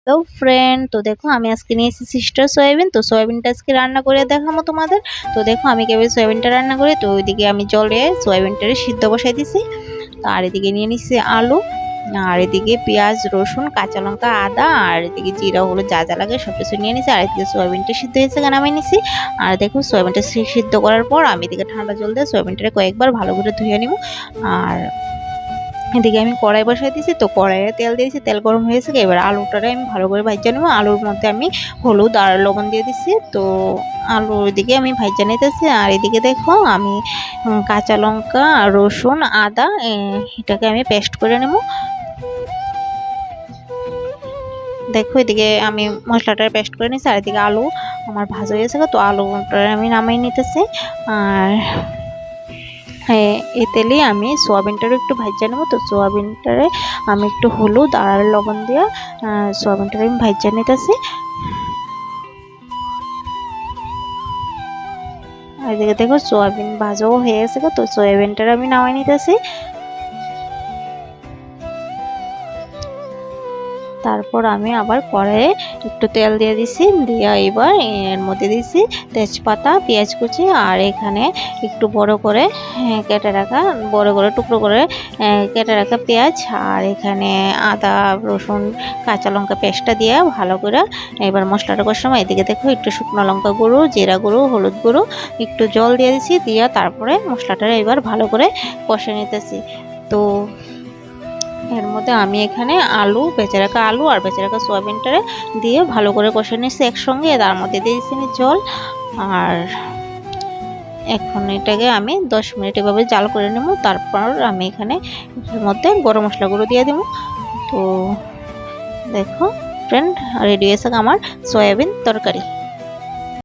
তো ফ্রেন্ড, তো দেখো আমি আজকে নিয়েছি সিস্টার সয়াবিন। তো সয়াবিনটা আজকে রান্না করে দেখাবো তোমাদের। তো দেখো আমি কিভাবে সয়াবিনটা রান্না করি। তো ওইদিকে আমি জলে সয়াবিনটারে সিদ্ধ বসাই দিছি। তো আর এদিকে নিয়ে নিচ্ছি আলু, আর এদিকে পেঁয়াজ, রসুন, কাঁচা লঙ্কা, আদা, আর এদিকে জিরা, হলুদ যা যা লাগে সব কিছু নিয়ে নিছি। আর এদিকে সয়াবিনটা সিদ্ধ হয়েছে কেন আমি নিছি। আর দেখো সয়াবিনটা সিদ্ধ করার পর আমি এদিকে ঠান্ডা জল দিয়ে সয়াবিনটা কয়েকবার ভালো করে ধুয়ে নিব। আর এদিকে আমি কড়াই বসাই দিয়েছি। তো কড়াইয়ে তেল দিয়েছি, তেল গরম হয়েছে। এবার আলুটারে আমি ভালো করে ভাজা নেবো। আলুর মধ্যে আমি হলুদ আর লবণ দিয়ে দিচ্ছি। তো আলুর দিকে আমি ভাজা নিতেছি। আর এদিকে দেখো আমি কাঁচা লঙ্কা, রসুন, আদা এটাকে আমি পেস্ট করে নেব। দেখো এদিকে আমি মশলাটার পেস্ট করে নিচ্ছি। আর এদিকে আলু আমার ভাজা হয়ে গেছে। তো আলুটা আমি নামাই নিতেছি। আর হ্যাঁ, এই তেলে আমি সোয়াবিনটারও একটু ভাজা নেবো। তো সোয়াবিনটারে আমি একটু হলুদ আর লবণ দিয়ে সোয়াবিনটারে আমি ভাজা নিতেছি। আর এদিকে দেখো সোয়াবিন ভাজাও হয়ে গেছে। তো সোয়াবিনটারে আমি নামাই নিতেছি। তারপর আমি আবার কড়াইয়ে একটু তেল দিয়ে দিছি, দিয়ে এবার এর মধ্যে দিছি তেজপাতা, পেঁয়াজ কুচি, আর এখানে একটু বড় করে কেটে রাখা, বড় করে টুকরো করে কেটে রাখা পেঁয়াজ, আর এখানে আদা, রসুন, কাঁচা লঙ্কা পেস্টটা দিয়ে ভালো করে এবার মশলাটা কষাবো। এদিকে দেখো একটু শুকনো লঙ্কা গুঁড়ো, জিরা গুঁড়ো, হলুদ গুঁড়ো, একটু জল দিয়ে দিছি, দিয়ে তারপরে মশলাটা এবার ভালো করে কষে নিতেছি। তো এর মধ্যে আমি এখানে আলু, বেঁচে রাখা আলু আর বেঁচে রাখা সোয়াবিনটারে দিয়ে ভালো করে কষে নিচ্ছি একসঙ্গে। তার মধ্যে দিয়েছি জল। আর এখন এটাকে আমি 10 মিনিট এভাবে জাল করে নেব। তারপর আমি এখানে এর মধ্যে গরম মশলা গুঁড়ো দিয়ে দেবো। তো দেখো ফ্রেন্ড, রেডি হয়েছে আমার সয়াবিন তরকারি।